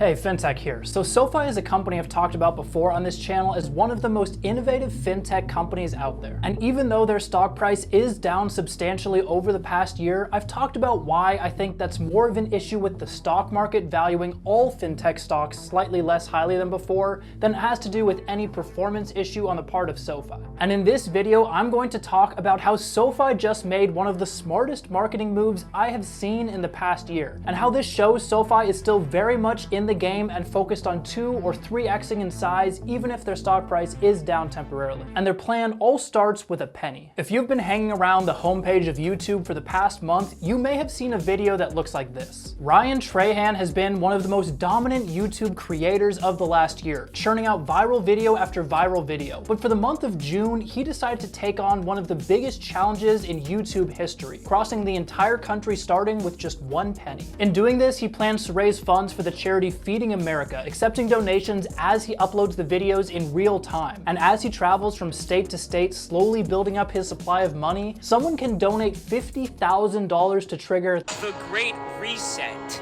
Hey, FinTech here. So SoFi is a company I've talked about before on this channel as one of the most innovative FinTech companies out there. And even though their stock price is down substantially over the past year, I've talked about why I think that's more of an issue with the stock market valuing all FinTech stocks slightly less highly than before than it has to do with any performance issue on the part of SoFi. And in this video, I'm going to talk about how SoFi just made one of the smartest marketing moves I have seen in the past year, and how this shows SoFi is still very much in the game and focused on 2 or 3xing in size even if their stock price is down temporarily. And their plan all starts with a penny. If you've been hanging around the homepage of YouTube for the past month, you may have seen a video that looks like this. Ryan Trahan has been one of the most dominant YouTube creators of the last year, churning out viral video after viral video. But for the month of June, he decided to take on one of the biggest challenges in YouTube history, crossing the entire country starting with just 1 penny. In doing this, he plans to raise funds for the charity Feeding America, accepting donations as he uploads the videos in real time. And as he travels from state to state, slowly building up his supply of money, someone can donate $50,000 to trigger the Great Reset.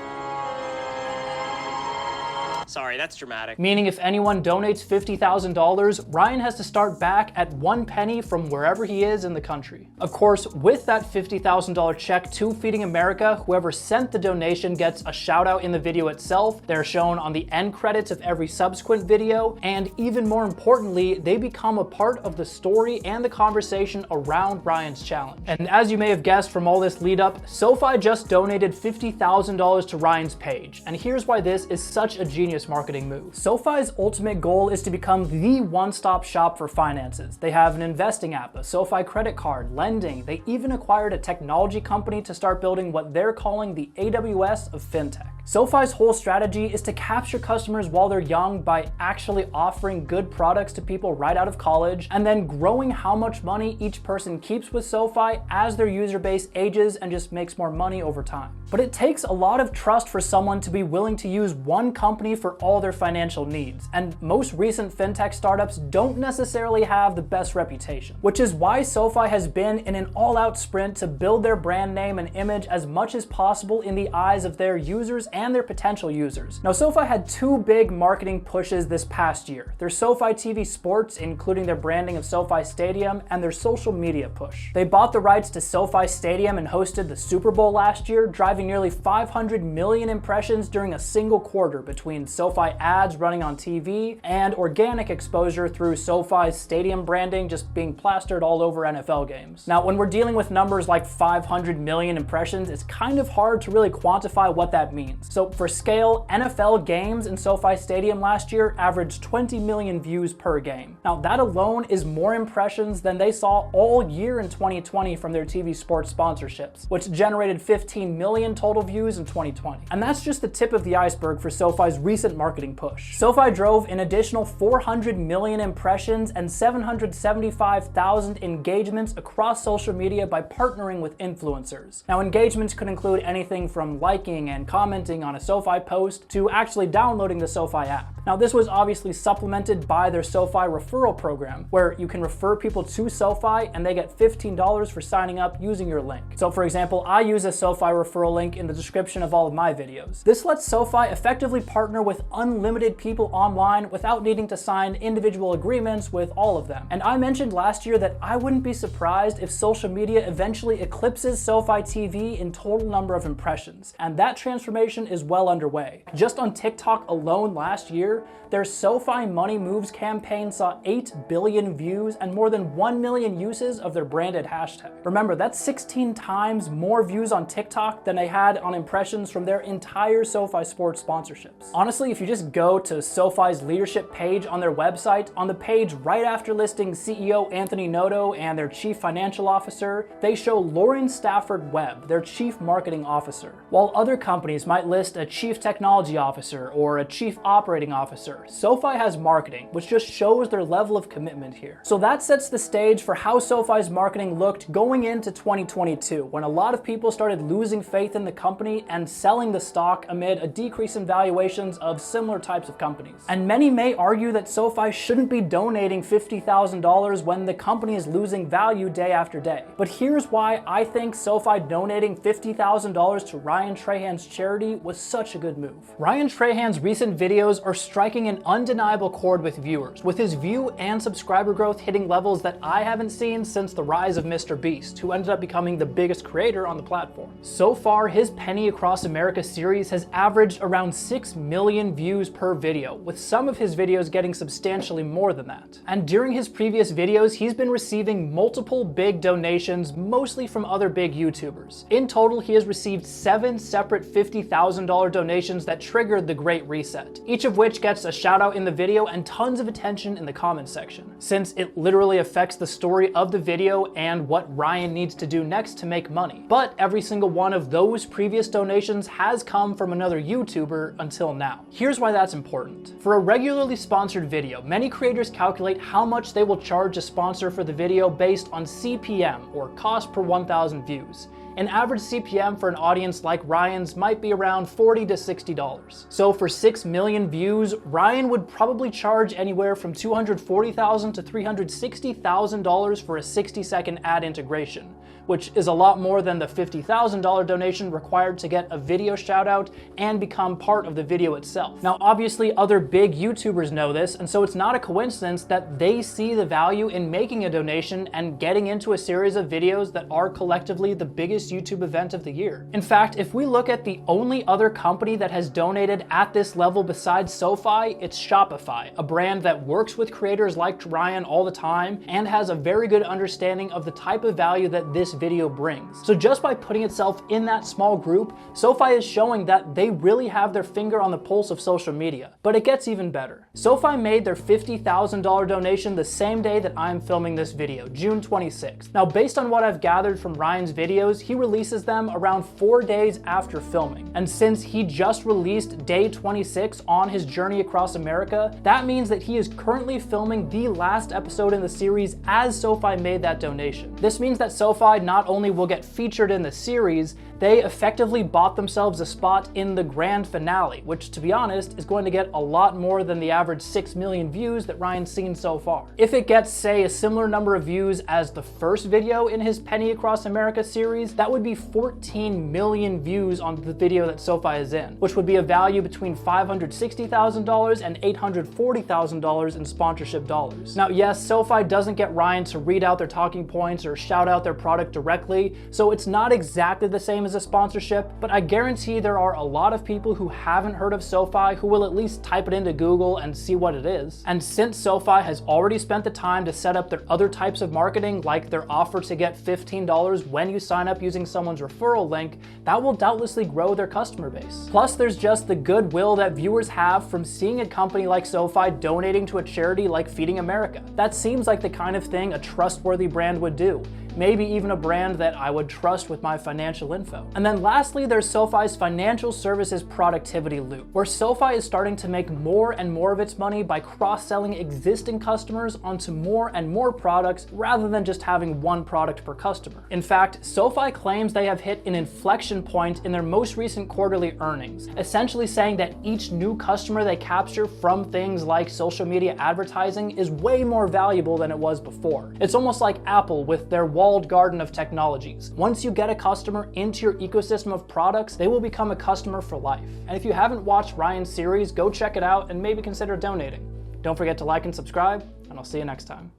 Sorry, that's dramatic. Meaning if anyone donates $50,000, Ryan has to start back at 1 penny from wherever he is in the country. Of course, with that $50,000 check to Feeding America, whoever sent the donation gets a shout out in the video itself. They're shown on the end credits of every subsequent video, and even more importantly, they become a part of the story and the conversation around Ryan's challenge. And as you may have guessed from all this lead up, SoFi just donated $50,000 to Ryan's page. And here's why this is such a genius marketing move. SoFi's ultimate goal is to become the one-stop shop for finances. They have an investing app, a SoFi credit card, lending. They even acquired a technology company to start building what they're calling the AWS of FinTech. SoFi's whole strategy is to capture customers while they're young by actually offering good products to people right out of college, and then growing how much money each person keeps with SoFi as their user base ages and just makes more money over time. But it takes a lot of trust for someone to be willing to use one company for all their financial needs, and most recent FinTech startups don't necessarily have the best reputation, which is why SoFi has been in an all-out sprint to build their brand name and image as much as possible in the eyes of their users and their potential users. Now, SoFi had 2 big marketing pushes this past year: their SoFi TV Sports, including their branding of SoFi Stadium, and their social media push. They bought the rights to SoFi Stadium and hosted the Super Bowl last year, driving nearly 500 million impressions during a single quarter between SoFi ads running on TV and organic exposure through SoFi's stadium branding just being plastered all over NFL games. Now, when we're dealing with numbers like 500 million impressions, it's kind of hard to really quantify what that means. So for scale, NFL games in SoFi Stadium last year averaged 20 million views per game. Now that alone is more impressions than they saw all year in 2020 from their TV sports sponsorships, which generated 15 million total views in 2020. And that's just the tip of the iceberg for SoFi's recent marketing push. SoFi drove an additional 400 million impressions and 775,000 engagements across social media by partnering with influencers. Now, engagements could include anything from liking and commenting on a SoFi post to actually downloading the SoFi app. Now, this was obviously supplemented by their SoFi referral program, where you can refer people to SoFi and they get $15 for signing up using your link. So for example, I use a SoFi referral link in the description of all of my videos. This lets SoFi effectively partner with unlimited people online without needing to sign individual agreements with all of them. And I mentioned last year that I wouldn't be surprised if social media eventually eclipses SoFi TV in total number of impressions, and that transformation is well underway. Just on TikTok alone last year, their SoFi Money Moves campaign saw 8 billion views and more than 1 million uses of their branded hashtag. Remember, that's 16 times more views on TikTok than they had on impressions from their entire SoFi sports sponsorships. Honestly, if you just go to SoFi's leadership page on their website, on the page right after listing CEO Anthony Noto and their chief financial officer, they show Lauren Stafford Webb, their chief marketing officer. While other companies might list a chief technology officer or a chief operating officer, SoFi has marketing, which just shows their level of commitment here. So that sets the stage for how SoFi's marketing looked going into 2022, when a lot of people started losing faith in the company and selling the stock amid a decrease in valuations of similar types of companies. And many may argue that SoFi shouldn't be donating $50,000 when the company is losing value day after day. But here's why I think SoFi donating $50,000 to Ryan Trahan's charity donating was such a good move. Ryan Trahan's recent videos are striking an undeniable chord with viewers, with his view and subscriber growth hitting levels that I haven't seen since the rise of Mr. Beast, who ended up becoming the biggest creator on the platform. So far, his Penny Across America series has averaged around 6 million views per video, with some of his videos getting substantially more than that. And during his previous videos, he's been receiving multiple big donations, mostly from other big YouTubers. In total, he has received 7 separate $50,000 donations that triggered the Great Reset, each of which gets a shout out in the video and tons of attention in the comments section, since it literally affects the story of the video and what Ryan needs to do next to make money. But every single one of those previous donations has come from another YouTuber until now. Here's why that's important. For a regularly sponsored video, many creators calculate how much they will charge a sponsor for the video based on CPM, or cost per 1,000 views. An average CPM for an audience like Ryan's might be around $40 to $60. So for 6 million views, Ryan would probably charge anywhere from $240,000 to $360,000 for a 60-second ad integration, which is a lot more than the $50,000 donation required to get a video shoutout and become part of the video itself. Now, obviously, other big YouTubers know this, and so it's not a coincidence that they see the value in making a donation and getting into a series of videos that are collectively the biggest YouTube event of the year. In fact, if we look at the only other company that has donated at this level besides SoFi, it's Shopify, a brand that works with creators like Ryan all the time and has a very good understanding of the type of value that this video brings. So just by putting itself in that small group, SoFi is showing that they really have their finger on the pulse of social media. But it gets even better. SoFi made their $50,000 donation the same day that I'm filming this video, June 26th. Now, based on what I've gathered from Ryan's videos, he releases them around 4 days after filming. And since he just released day 26 on his journey across America, that means that he is currently filming the last episode in the series as SoFi made that donation. This means that SoFi not only will get featured in the series, they effectively bought themselves a spot in the grand finale, which, to be honest, is going to get a lot more than the average 6 million views that Ryan's seen so far. If it gets, say, a similar number of views as the first video in his Penny Across America series, that would be 14 million views on the video that SoFi is in, which would be a value between $560,000 and $840,000 in sponsorship dollars. Now, yes, SoFi doesn't get Ryan to read out their talking points or shout out their product directly, so it's not exactly the same as a sponsorship, but I guarantee there are a lot of people who haven't heard of SoFi who will at least type it into Google and see what it is. And since SoFi has already spent the time to set up their other types of marketing, like their offer to get $15 when you sign up using someone's referral link, that will doubtlessly grow their customer base. Plus, there's just the goodwill that viewers have from seeing a company like SoFi donating to a charity like Feeding America. That seems like the kind of thing a trustworthy brand would do. Maybe even a brand that I would trust with my financial info. And then lastly, there's SoFi's financial services productivity loop, where SoFi is starting to make more and more of its money by cross-selling existing customers onto more and more products rather than just having one product per customer. In fact, SoFi claims they have hit an inflection point in their most recent quarterly earnings, essentially saying that each new customer they capture from things like social media advertising is way more valuable than it was before. It's almost like Apple with their walled garden of technologies. Once you get a customer into your ecosystem of products, they will become a customer for life. And if you haven't watched Ryan's series, go check it out and maybe consider donating. Don't forget to like and subscribe, and I'll see you next time.